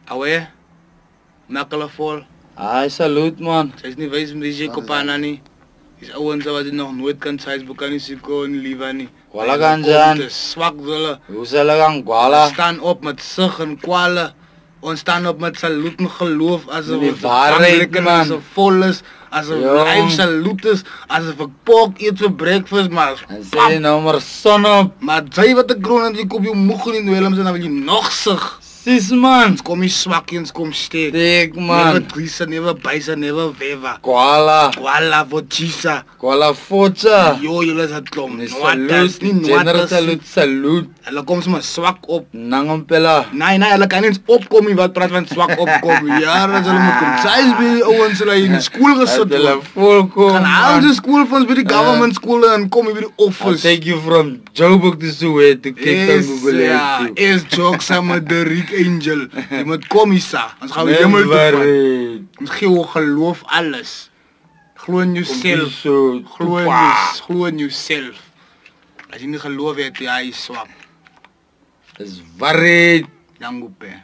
Awe, makkelevol. Ai, salut man. Sy is nie wys met die Jekopana nie. Dis ouens wat jy nog nooit kan size boek nie, Siko en Liva nie. Kwala ganjan. Dis swak hulle. Hoe sal gang kwala? Staan op met sug en kwale. Ons staan op met salut en geloof asof Die waarheid, man. Asof vol is, asof live salut is, asof ek pork eet vir breakfast, maar En sê nou maar son op. maar jy wat 'n kroon en jy koop jou moeg in die Willems en dan wil jy nog sug. Sis man. Ons kom nie swak eens kom steek. Dik Never man. Grisa, never Baisa, never Veva. Kwala. Kwala Vochisa. Kwala focha. Yo, julle is het klom. Nee, Noatas, nie General noatas. salut. Hulle kom sommer swak op. Nangompela. Nee, hulle kan nie eens opkom nie, wat praat van swak opkom. Ja, as hulle moet kom. Size by ouens hulle in die skool gesit Hulle word. volkom. Gaan al die skoolfonds by die government skole en kom hier by die I'll office. take you from Joburg to Soweto to Cape Town Google Ja, Earth. is jokes saam met de Rick Angel. Jy moet kom hier sa. Ons gaan hemel toe. Never. Ons gee jou geloof alles. Glo in jouself. So, Glo in jouself. As jy nie geloof het, jy is swak. Is worried. Dan goeie.